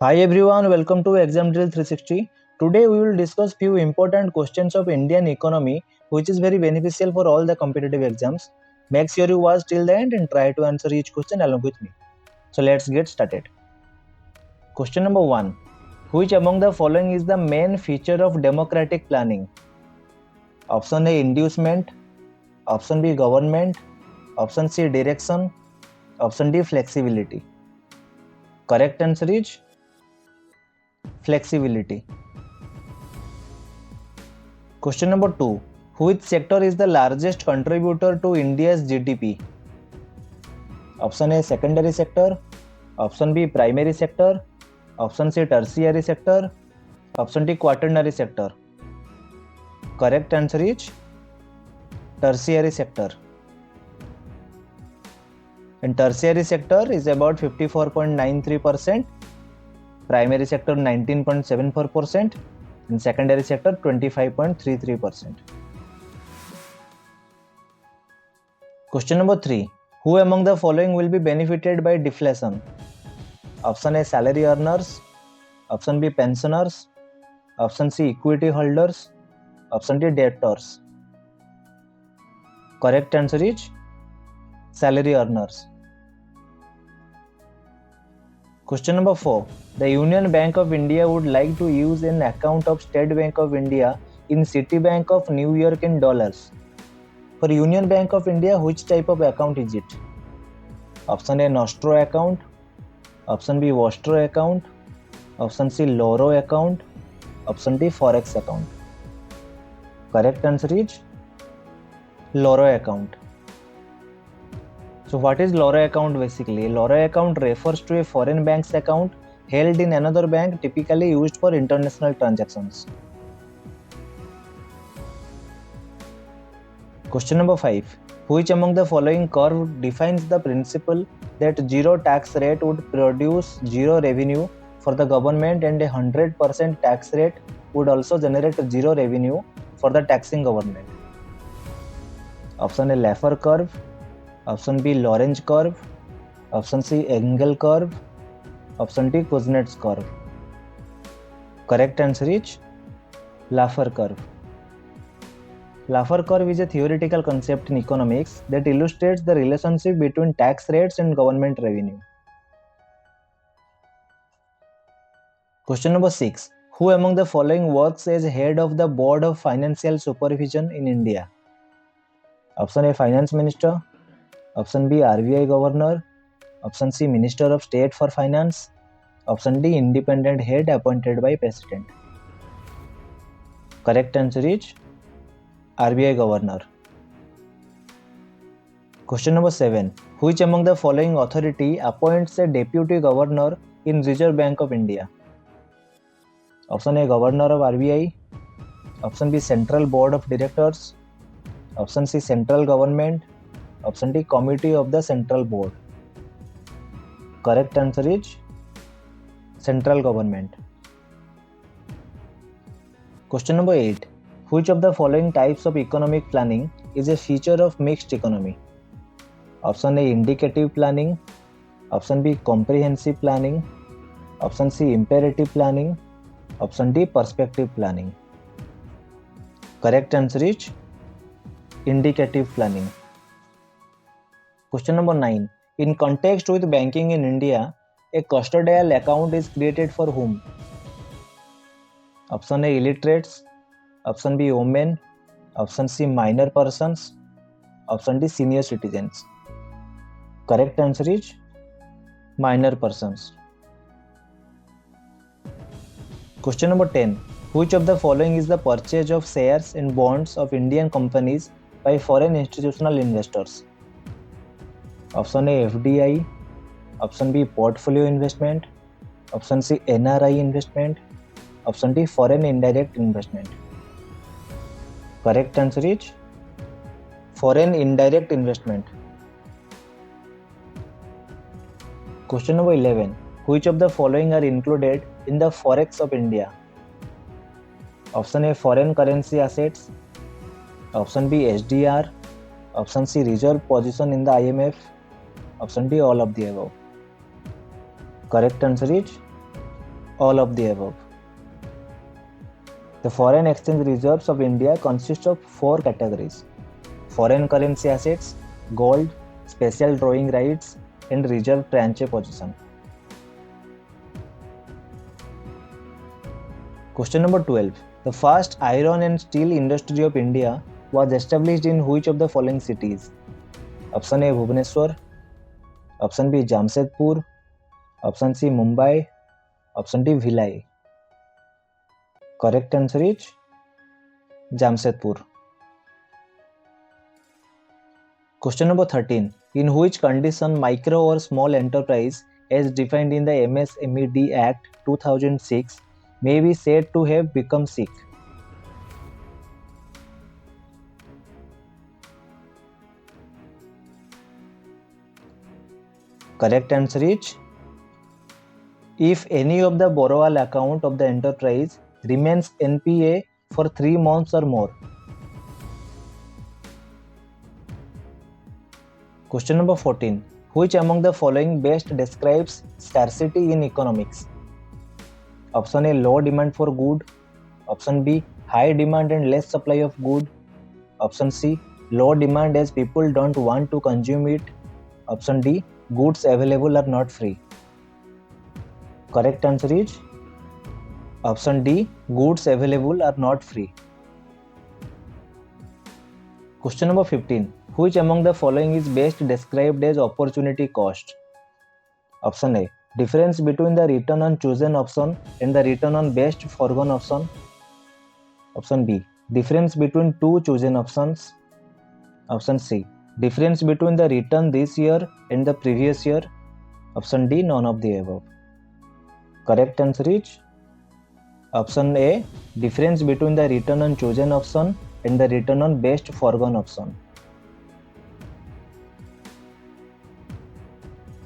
Hi everyone, welcome to Exam Drill 360. Today we will discuss few important questions of Indian economy which is very beneficial for all the competitive exams. Make sure you watch till the end and try to answer each question along with me. So let's get started. Question number 1. Which among the following is the main feature of democratic planning? Option A, inducement. Option B, government. Option C, direction. Option D, flexibility. Correct answer is flexibility. Question number 2. Which sector is the largest contributor to India's GDP? Option A, secondary sector. Option B, primary sector. Option C, tertiary sector. Option D, quaternary sector. Correct answer is tertiary sector. And tertiary sector is about 54.93%, primary sector 19.74%, and secondary sector 25.33%. Question number 3. Who among the following will be benefited by deflation? Option A, salary earners. Option B, pensioners. Option C, equity holders. Option D, debtors. Correct answer is salary earners. Question number 4. The Union Bank of India would like to use an account of State Bank of India in Citibank of New York in dollars. For Union Bank of India, which type of account is it? Option A, Nostro account. Option B, Vostro account. Option C, Loro account. Option D, Forex account. Correct answer is Loro account. So what is Loro account basically? Loro account refers to a foreign bank's account held in another bank, typically used for international transactions. Question number 5. Which among the following curve defines the principle that zero tax rate would produce zero revenue for the government and a 100% tax rate would also generate zero revenue for the taxing government? Option A, Laffer curve. Option B, Lorentz curve. Option C, Engel curve. Option D, Kuznets curve. Correct answer is Laffer curve. Laffer curve is a theoretical concept in economics that illustrates the relationship between tax rates and government revenue. Question number 6. Who among the following works as head of the Board of Financial Supervision in India? Option A, Finance Minister. Option B, RBI Governor. Option C, Minister of State for Finance. Option D, Independent Head appointed by President. Correct answer is RBI Governor. Question number 7. Which among the following authority appoints a Deputy Governor in Reserve Bank of India? Option A, Governor of RBI. Option B, Central Board of Directors. Option C, Central Government. Option D, Committee of the Central Board. Correct answer is Central Government. Question number 8. Which of the following types of economic planning is a feature of mixed economy? Option A, indicative planning. Option B, comprehensive planning. Option C, imperative planning. Option D, perspective planning. Correct answer is indicative planning. Question number 9. In context with banking in India, a custodial account is created for whom? Option A, illiterates. Option B, women. Option C, minor persons. Option D, senior citizens. Correct answer is minor persons. Question number 10. Which of the following is the purchase of shares and bonds of Indian companies by foreign institutional investors? Option A, FDI. Option B, portfolio investment. Option C, NRI investment. Option D, foreign indirect investment. Correct answer is foreign indirect investment. Question number 11. Which of the following are included in the Forex of India? Option A, foreign currency assets. Option B, SDR. Option C, reserve position in the IMF. Option D, all of the above. Correct answer is All of the above. The foreign exchange reserves of India consist of 4 categories: foreign currency assets, gold, special drawing rights, and reserve tranche position. Question number 12. The first iron and steel industry of India was established in which of the following cities? Option A Bhubaneswar, option B Jamshedpur, option C Mumbai, option D Bhilai. Correct answer is Jamshedpur. Question number 13. In which condition micro or small enterprise as defined in the MSMED Act 2006 may be said to have become sick? Correct answer is if any of the borrowal account of the enterprise remains NPA for 3 months or more. Question number 14. Which among the following best describes scarcity in economics? Option A low demand for good, option B high demand and less supply of good, option C low demand as people don't want to consume it, option D goods available are not free. Correct answer is option D, goods available are not free. Question number 15. Which among the following is best described as opportunity cost? Option A, difference between the return on chosen option and the return on best foregone option. Option B, difference between two chosen options. Option C, difference between the return this year and the previous year. Option D, none of the above. Correct answer is option A, difference between the return on chosen option and the return on best foregone option.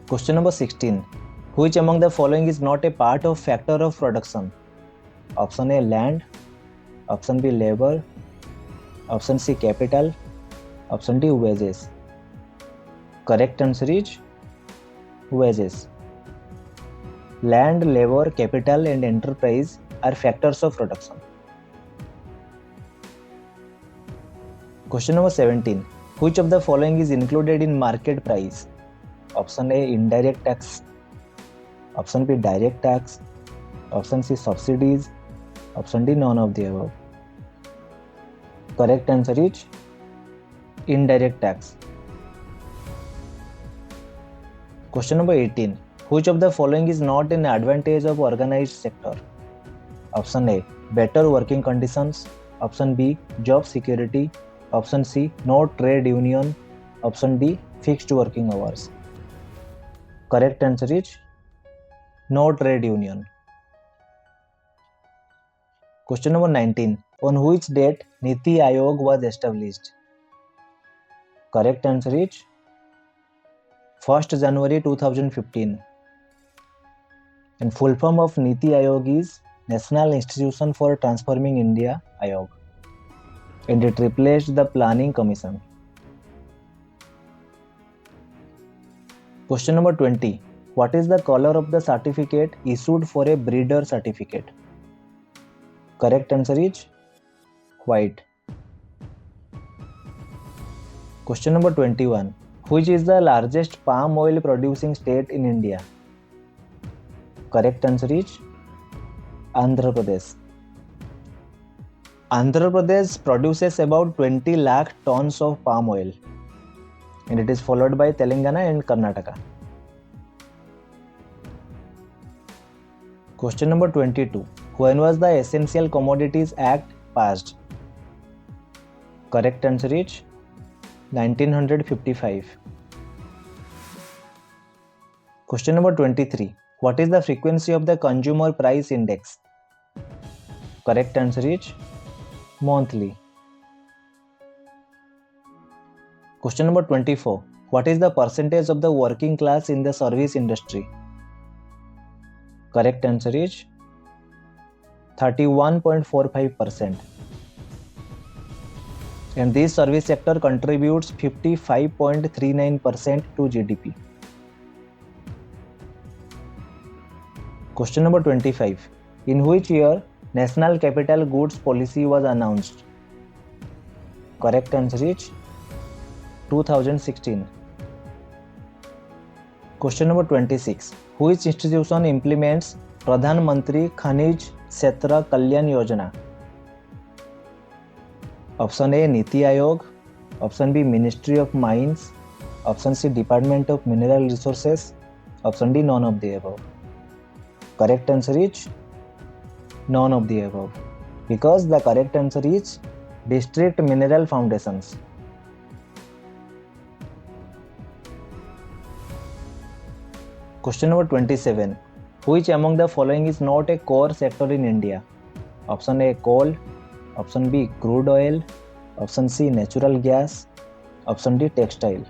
Question number 16. Which among the following is not a part of factor of production? Option A, land. Option B, labor. Option C, capital. Option D, wages. Correct answer is wages. Land, labor, capital and enterprise are factors of production. Question number 17. Which of the following is included in market price? Option A, indirect tax. Option B, direct tax. Option C, subsidies. Option D, none of the above. Correct answer is indirect tax. Question number 18. Which of the following is not an advantage of organized sector? Option A, better working conditions. Option B, job security. Option C, no trade union. Option D, fixed working hours. Correct answer is no trade union. Question number 19. On which date Niti Aayog was established? Correct answer is 1st January 2015. And full form of Niti Aayog is National Institution for Transforming India Aayog. And it replaced the Planning Commission. Question number 20. What is the color of the certificate issued for a breeder certificate? Correct answer is white. Question number 21. Which is the largest palm oil producing state in India? Correct answer is Andhra Pradesh. Andhra Pradesh produces about 20 lakh tons of palm oil, and it is followed by Telangana and Karnataka. Question number 22. When was the Essential Commodities Act passed? Correct answer is 1955. Question number 23. What is the frequency of the Consumer Price Index? Correct answer is monthly. Question number 24. What is the percentage of the working class in the service industry? Correct answer is 31.45%. And this service sector contributes 55.39% to GDP. Question number 25. In which year National Capital Goods Policy was announced? Correct answer is 2016. Question number 26. Which institution implements Pradhan Mantri Khanij Kshetra Kalyan Yojana? Option A Niti Aayog, Option B Ministry of Mines, Option C Department of Mineral Resources, Option D none of the above. Correct answer is none of the above, because the correct answer is District Mineral Foundations. Question number 27. Which among the following is not a core sector in India? Option A coal, Option B crude oil, Option C natural gas, Option D textile.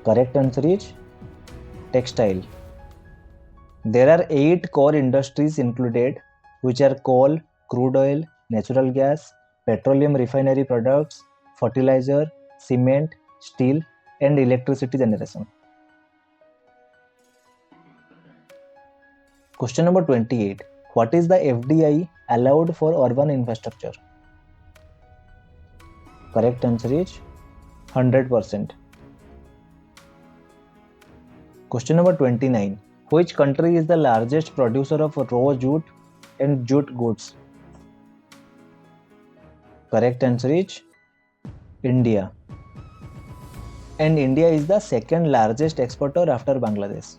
Correct answer is textile. There are 8 core industries included, which are coal, crude oil, natural gas, petroleum refinery products, fertilizer, cement, steel, and electricity generation. Question number 28. What is the FDI allowed for urban infrastructure? Correct answer is 100%. Question number 29. Which country is the largest producer of raw jute and jute goods? Correct answer is India. And India is the second largest exporter after Bangladesh.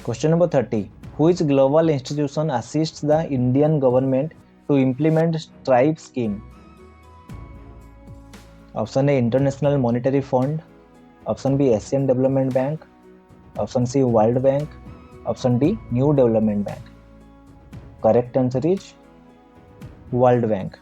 Question number 30. Which global institution assists the Indian government to implement STRIPE scheme? Option A International Monetary Fund, Option B Asian Development Bank, Option C World Bank, Option D New Development Bank. Correct answer is World Bank.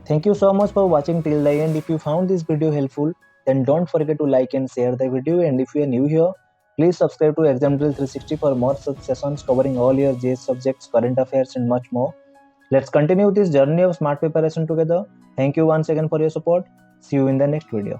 Thank you so much for watching till the end. If you found this video helpful, then don't forget to like and share the video, and if you are new here, please subscribe to Exam Drill 360 for more such sessions covering all your JS subjects, current affairs, and much more. Let's continue this journey of smart preparation together. Thank you once again for your support. See you in the next video.